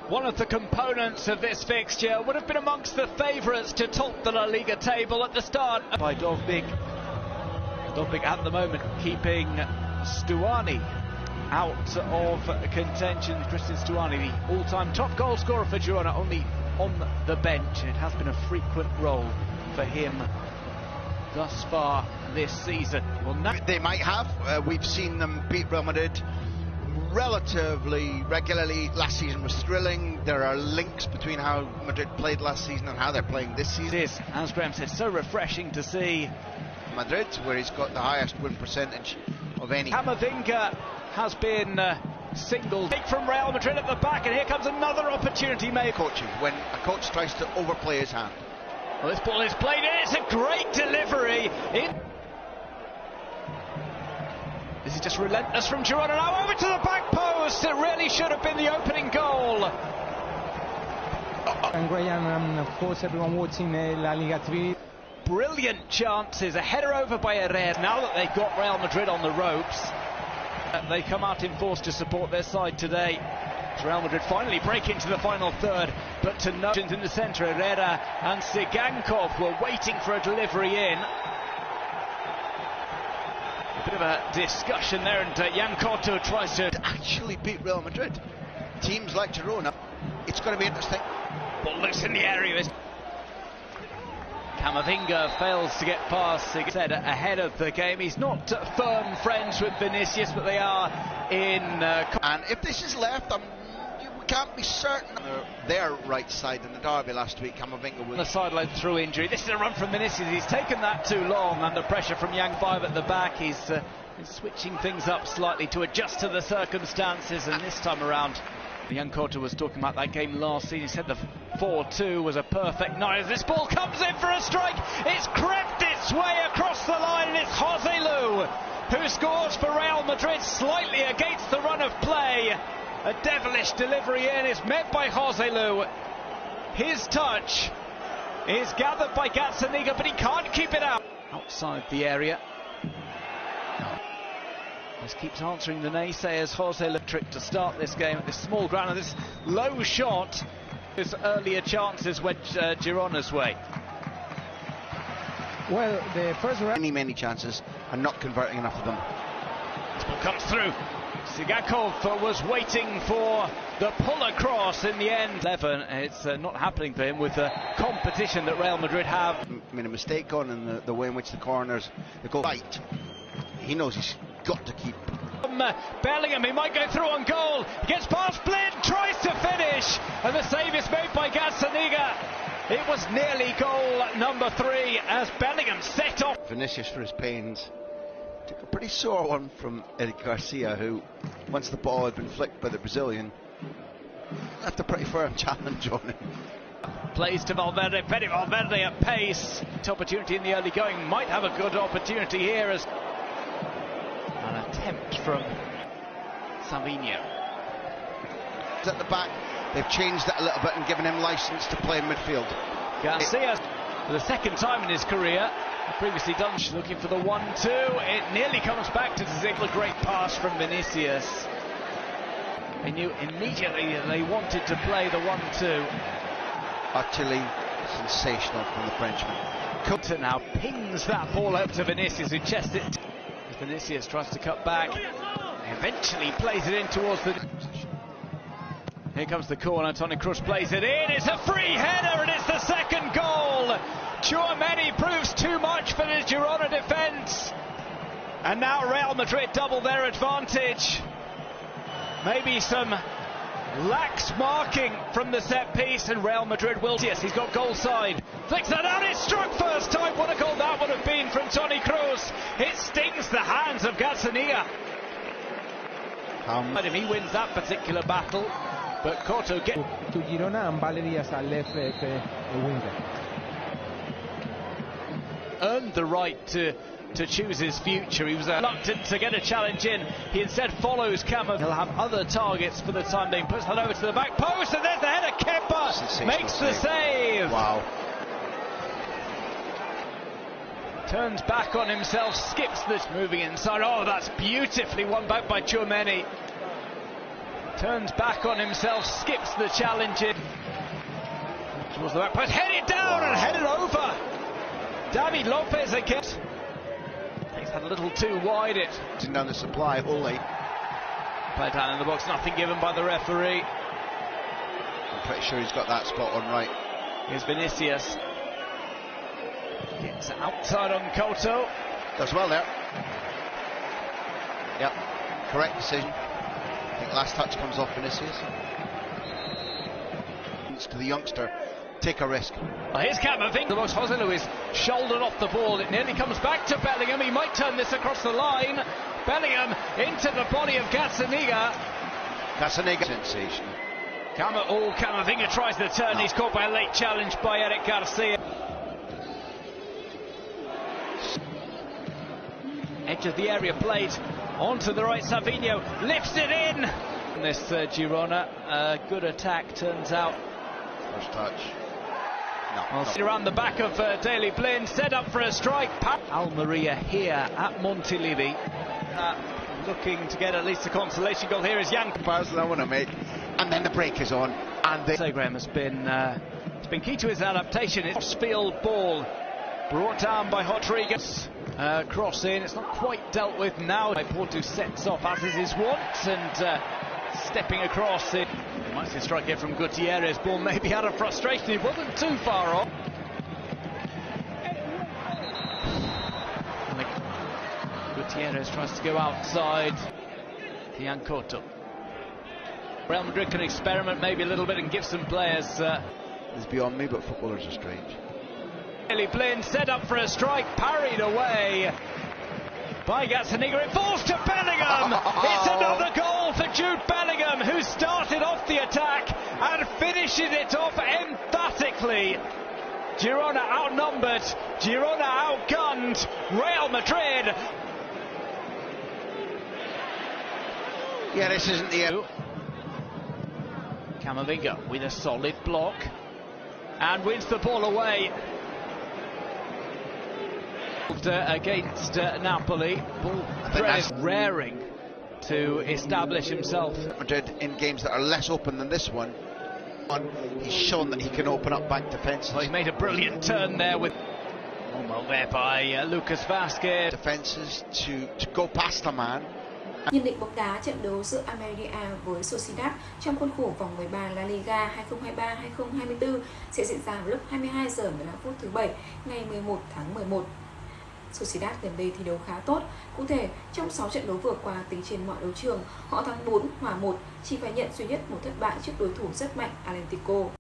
One of the components of this fixture would have been amongst the favourites to top the La Liga table at the start. By Dovbyk at the moment keeping Stuani out of contention. Christian Stuani, the all-time top goal scorer for Girona, only on the bench. It has been a frequent role for him thus far this season. Well, they might have. We've seen them beat Real Madrid relatively regularly. Last season was thrilling. There are links between how Madrid played last season and how they're playing this season. It is, as Graham said, so refreshing to see. Madrid, where he's got the highest win percentage of any. Camavinga has been singled from Real Madrid at the back, and here comes another opportunity made. Coaching, when a coach tries to overplay his hand. Well, this ball is played in. It's a great delivery. This is just relentless from Girona. Now over to the back post. It really should have been the opening goal. And Graham, and of course everyone watching La Liga 3. Brilliant chances. A header over by Herrera. Now that they've got Real Madrid on the ropes, they come out in force to support their side today. Real Madrid finally break into the final third, but to no in the centre, Herrera and Sigankov were waiting for a delivery in. A bit of a discussion there, and Jan Couto tries to actually beat Real Madrid. Teams like Girona, it's going to be interesting. Ball loose in the area. Camavinga fails to get past, said ahead of the game. He's not firm friends with Vinicius, but they are in. And if this is left, we can't be certain. Their right side in the derby last week, Camavinga was on the sideline through injury. This is a run from Vinicius. He's taken that too long under pressure from Yang 5 at the back. He's switching things up slightly to adjust to the circumstances, and this time around, Jan Couto was talking about that game last season. He said the 4-2 was a perfect night. As this ball comes in for a strike, it's crept its way across the line, and it's Joselu who scores for Real Madrid slightly against the run of play. A devilish delivery in is met by Joselu. His touch is gathered by Gazzaniga, but he can't keep it out. Outside the area. Just keeps answering the naysayers. Joselu trick to start this game at this small ground, and this low shot. His earlier chances went Girona's way. Well, the first round. Many chances and not converting enough of them. This ball comes through. Sigankov was waiting for the pull across in the end. 11. It's not happening for him with the competition that Real Madrid have. Made a mistake on in the way in which the corners go right. He knows he's got to keep. Bellingham, he might go through on goal. He gets past Blind, tries to finish, and the save is made by Gazzaniga. It was nearly goal number 3 as Bellingham set off. Vinicius, for his pains, took a pretty sore one from Eric Garcia, who, once the ball had been flicked by the Brazilian, left a pretty firm challenge on him. Plays to Valverde, Fede Valverde at pace. Opportunity in the early going, might have a good opportunity here as an attempt from Savinho. At the back, they've changed it a little bit and given him license to play in midfield. Garcia, for the second time in his career, previously done, looking for the 1-2. It nearly comes back to Ziegler. Great pass from Vinicius. They knew immediately that they wanted to play the 1-2. Utterly sensational from the Frenchman. Couto now pings that ball up to Vinicius, who chests it. Vinicius tries to cut back. Eventually plays it in towards the. Here comes the corner. Toni Kroos plays it in. It's a free header, and it's the second goal. Tchouaméni proves too much for his Girona defence. And now Real Madrid double their advantage. Maybe some lax marking from the set piece, and Real Madrid will. Yes, he's got goal side. Flicks that out. It's struck first time. What a goal that would have been from Toni Kroos. It stings the hands of Gazzaniga. He wins that particular battle, but Couto gets to Girona, and Valeria as a left winger. Earned the right to choose his future. He was reluctant to get a challenge in. He instead follows Camavinga. He'll have other targets for the time being. Puts that over to the back post, and there's the header. Kepa makes the save. Wow. Turns back on himself, skips this, moving inside. Oh, that's beautifully won back by Tchouaméni. Turns back on himself, skips the challenge in. Towards the back post, headed down and headed over. David Lopez again. He's had a little too wide it. Down the supply, Ole. Play down in the box, nothing given by the referee. I'm pretty sure he's got that spot on right. Here's Vinicius. Gets outside on Couto. Does well there. Yep, correct decision. I think last touch comes off Vinicius. To the youngster, take a risk. Well, here's Camavinga. The box, Jose Luis shouldered off the ball. It nearly comes back to Bellingham. He might turn this across the line. Bellingham into the body of Gazzaniga. Gazzaniga. Sensational. Camavinga tries the turn. No. He's caught by a late challenge by Eric Garcia. Edge of the area played onto the right. Savinho lifts it in. And this Girona, good attack turns out. First touch. No. Around the back of Daley Blind, set up for a strike. Almeria here at Montilivi, looking to get at least a consolation goal. Here is Jan. Pass that I want to make, and then the break is on. And Graham has been key to his adaptation. It's field ball brought down by Rodriguez. Cross in, it's not quite dealt with now. Porto sets off as is his wont, and stepping across it. Might see a strike here from Gutierrez. Ball maybe out of frustration. He wasn't too far off. Gutierrez tries to go outside. Ian Couto. Real Madrid can experiment maybe a little bit and give some players. It's beyond me, but footballers are strange. Blind set up for a strike, parried away by Gazzaniga. It falls to Bellingham. It's another goal for Jude Bellingham, who started off the attack and finishes it off emphatically. Girona outnumbered, Girona outgunned Real Madrid. Yeah, this isn't the end. Camavinga with a solid block and wins the ball away. Against Napoli, is raring to establish himself. Madrid in games that are less open than this one. He's shown that he can open up back defences. Well, he made a brilliant turn there with there by Lucas Vazquez. Defences to go past a man. Nhận định bóng đá trận đấu giữa Almeria với Sociedad trong khuôn khổ vòng 13 La Liga 2023-2024 sẽ diễn ra vào lúc 22 giờ 15 phút thứ Bảy ngày 11 tháng 11. Sociedad gần đây thi đấu khá tốt. Cụ thể, trong 6 trận đấu vừa qua tính trên mọi đấu trường, họ thắng 4, hòa 1, chỉ phải nhận duy nhất một thất bại trước đối thủ rất mạnh Atlético.